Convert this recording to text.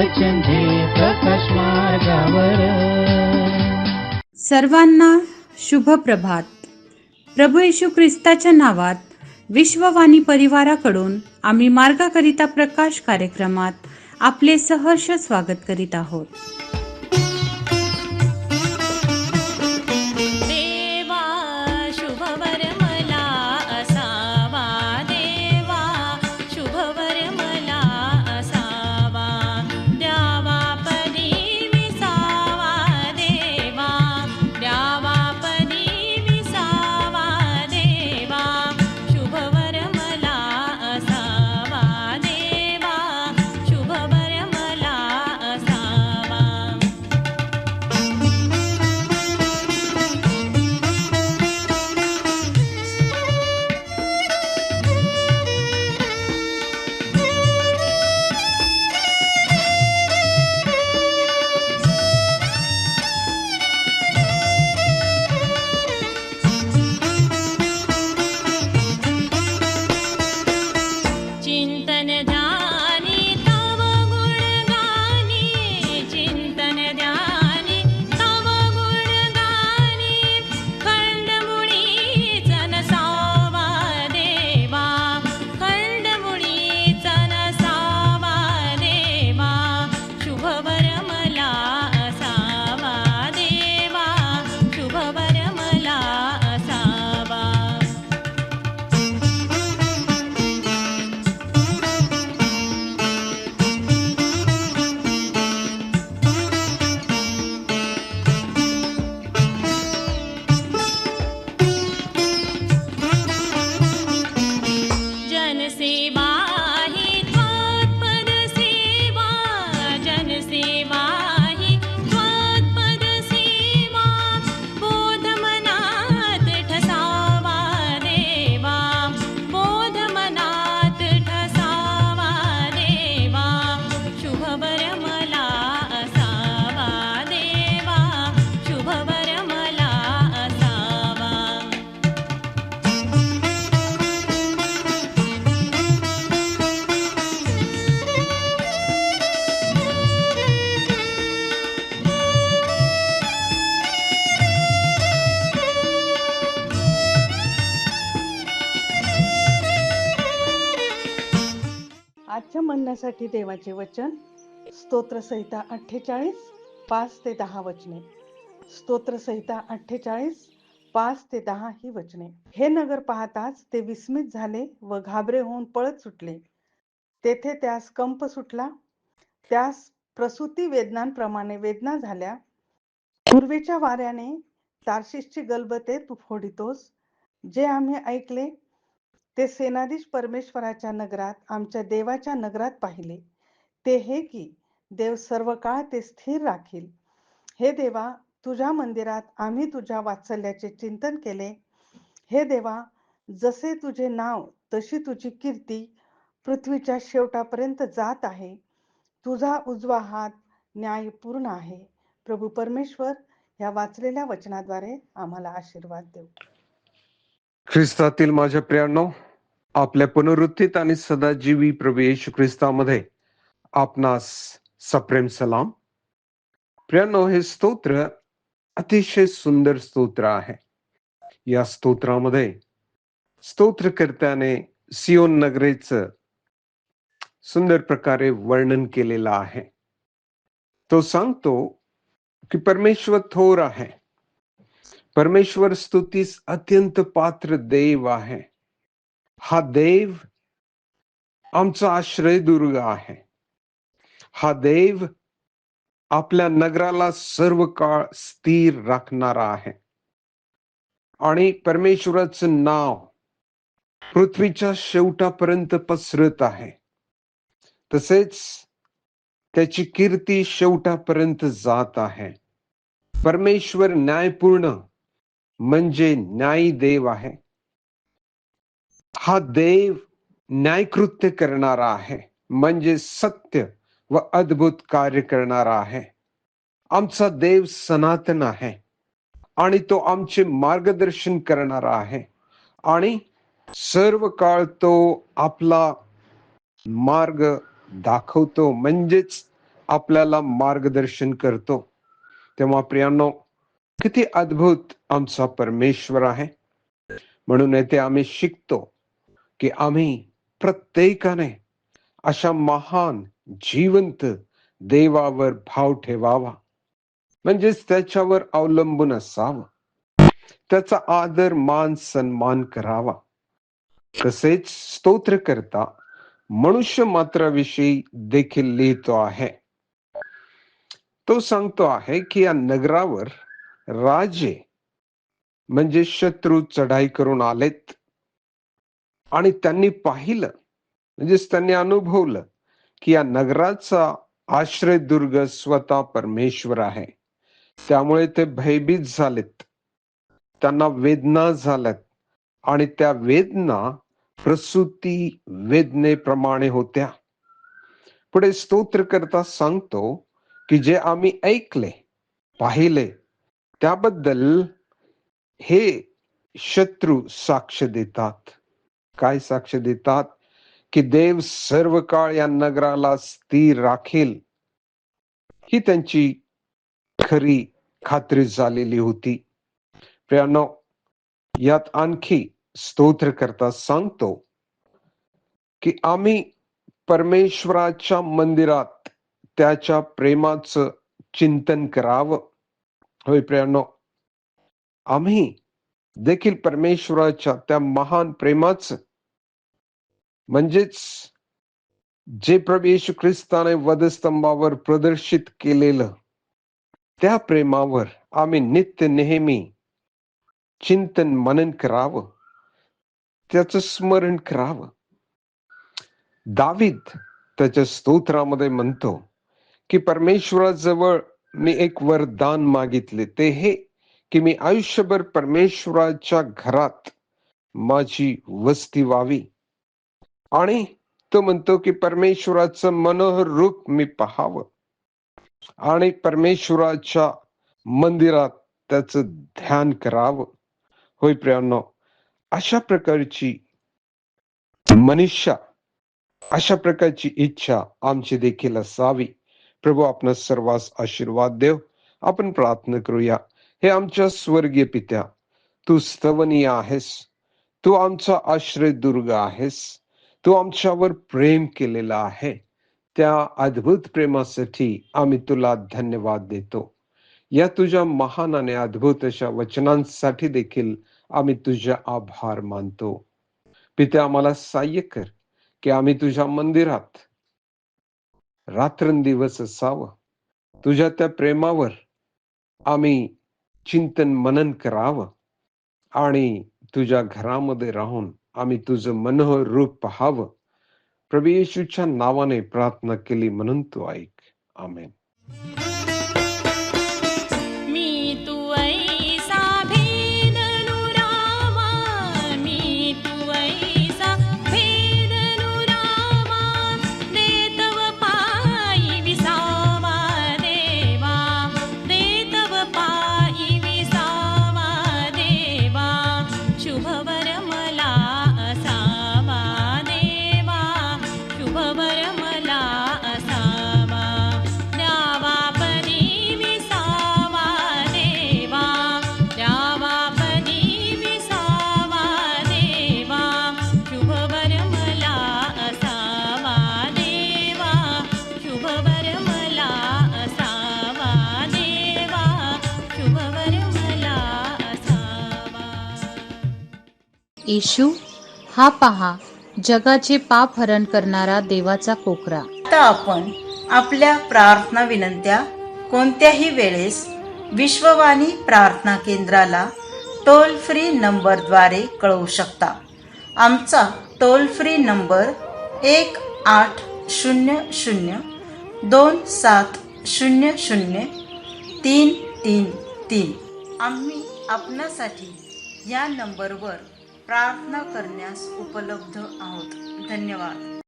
वचन दे प्रकाश मार्गावर. सर्वांना शुभ प्रभात. प्रभू येशू ख्रिस्ताच्या नावात विश्ववाणी परिवाराकडून आम्ही मार्गाकरिता प्रकाश कार्यक्रमात आपले सहर्ष स्वागत करीत आहोत. आजच्या म्हणण्यासाठी देवाचे वचन स्तोत्रसंहिता 48:5-10 वचने. स्तोत्रसंहिता 48:5-10 ही वचने. हे नगर पाहताच ते विस्मित झाले व घाबरे होऊन पळत सुटले. तेथे त्यास कंप सुटला, त्यास प्रसूती वेदनांप्रमाणे वेदना झाल्या. पूर्वेच्या वाऱ्याने तार्शिशची गलबते तू फोडितोस. जे आम्ही ऐकले ते सेनाधीश परमेश्वराच्या नगरात, आमच्या देवाच्या नगरात पाहिले. ते हे की देव सर्व काळ ते स्थिर राखील. हे देवा, तुझ्या मंदिरात आम्ही तुझ्या वात्सल्याचे चिंतन केले. हे देवा, जसे तुझे नाव तशी तुझी कीर्ती पृथ्वीच्या शेवटापर्यंत जात आहे. तुझा उजवा हात न्यायपूर्ण आहे. प्रभू परमेश्वर, या वाचलेल्या वचनाद्वारे आम्हाला आशीर्वाद देव. ख्रिस्तातील माझ्या प्रियांनो, आपल्या पुनरुत्थित आणि सदाजीवी प्रभू येशू ख्रिस्तामध्ये आपणास सप्रेम सलाम. प्रियांनो, हे स्तोत्र अतिशय सुंदर स्तोत्र आहे. या स्तोत्रामध्ये स्तोत्रकर्त्याने सियोन नगरीचं सुंदर प्रकारे वर्णन केलेलं आहे. तो सांगतो की परमेश्वर थोर आहे, परमेश्वर स्तुतीस अत्यंत पात्र देव आहे. हा देव आमचा आश्रयदुर्ग आहे. हा देव आपल्या नगराला सर्व काळ स्थिर राखणारा आहे. आणि परमेश्वराचं नाव पृथ्वीच्या शेवटापर्यंत पसरत आहे. तसेच त्याची कीर्ती शेवटापर्यंत जात आहे. परमेश्वर न्यायपूर्ण म्हणजे न्यायी देव आहे. हा देव न्यायकृत्य करणारा आहे, म्हणजे सत्य व अद्भुत कार्य करणारा आहे. आमचा देव सनातन आहे आणि तो आमचे मार्गदर्शन करणारा आहे आणि सर्व काळ तो आपला मार्ग दाखवतो, म्हणजेच आपल्याला मार्गदर्शन करतो. तेव्हा प्रियांनो, किती अद्भुत आमचा परमेश्वर आहे. म्हणून येथे आम्ही शिकतो की आम्ही प्रत्येकाने अशा महान जिवंत देवावर भाव ठेवावा, म्हणजेच त्याच्यावर अवलंबून असावं, त्याचा आदर मान सन्मान करावा. तसेच स्तोत्र करता मनुष्य मात्राविषयी देखील लिहितो आहे. तो सांगतो आहे की या नगरावर राजे म्हणजे शत्रू चढाई करून आलेत आणि त्यांनी पाहिलं, म्हणजेच त्यांनी अनुभवलं की या नगराचा आश्रयदुर्ग स्वतः परमेश्वर आहे. त्यामुळे ते भयभीत झालेत, त्यांना वेदना झाल्यात आणि त्या वेदना प्रसूती वेदनेप्रमाणे होत्या. पुढे स्तोत्र करता सांगतो की जे आम्ही ऐकले पाहिले त्याबद्दल हे शत्रू साक्ष देतात. काय साक्ष देतात? की देव सर्व काळ या नगराला स्थिर राखेल, ही त्यांची खरी खात्री झालेली होती. प्रियांनो, यात आणखी स्तोत्र करता सांगतो की आम्ही परमेश्वराच्या मंदिरात त्याच्या प्रेमाचं चिंतन करावं. होय प्रियांनो, आम्ही देखील परमेश्वराच्या त्या महान प्रेमाचं, म्हणजेच जे प्रभू येशू ख्रिस्ताने वधस्तंभावर प्रदर्शित केलेलं त्या प्रेमावर आम्ही नित्य नेहमी चिंतन मनन करावं, त्याचं स्मरण करावं. दावीद त्याच्या स्तोत्रामध्ये म्हणतो की परमेश्वराजवळ मी एक वरदान मागितले, ते हे की मी आयुष्यभर परमेश्वराच्या घरात माझी वस्ती व्हावी. आणि तो म्हणतो की परमेश्वराचं मनोहर रूप मी पाहावं आणि परमेश्वराच्या मंदिरात त्याचं ध्यान करावं. होय प्रियांनो, अशा प्रकारची मनुष्य, अशा प्रकारची इच्छा आमची देखील असावी. प्रभू आपणा सर्वांस आशीर्वाद देव. आपण प्रार्थना करूया. हे आमच्या स्वर्गीय पित्या, तू स्तवनीय आहेस, तू आमचा आश्रयदुर्ग आहेस, तू आमच्यावर प्रेम केलेला आहे. त्या अद्भुत प्रेमासाठी आम्ही तुला धन्यवाद देतो. या तुझ्या महान आणि अद्भुत अशा वचनांसाठी देखील आम्ही तुझे आभार मानतो. पित्या, आम्हाला सहाय्य कर की आम्ही तुझ्या मंदिरात रात्रंदिवस असावं, तुझ्या त्या प्रेमावर आम्ही चिंतन मनन करावं आणि तुझ्या घरामध्ये राहून आम्ही तुझं मनोहर रूप पाहावं. प्रभू येशूच्या नावाने प्रार्थना केली म्हणून तू ऐक. आमेन. मी तू ऐसा भेदनु रामा, मी तू ऐसा भेदनु रामा, देतव पायी विसावा देवा, देतव पायी विसावा देवा, शुभवर मला असावा देवा, शुभवर मला असावा, द्यावा परी विसावा देवा, द्यावा परी विसावा देवा, शुभवर मला असावा देवा, शुभवर मला असावा देवा, शुभवर मला असावा. येशू हा पहा जगाचे पाप हरण करणारा देवाचा कोकरा. आता आपण आपल्या प्रार्थना विनंत्या कोणत्याही वेळेस विश्ववाणी प्रार्थना केंद्राला टोल फ्री नंबरद्वारे कळवू शकता. आमचा टोल फ्री नंबर 1-800-2700-333. आम्ही आपणासाठी या नंबरवर प्रार्थना करण्यास उपलब्ध आहोत. धन्यवाद.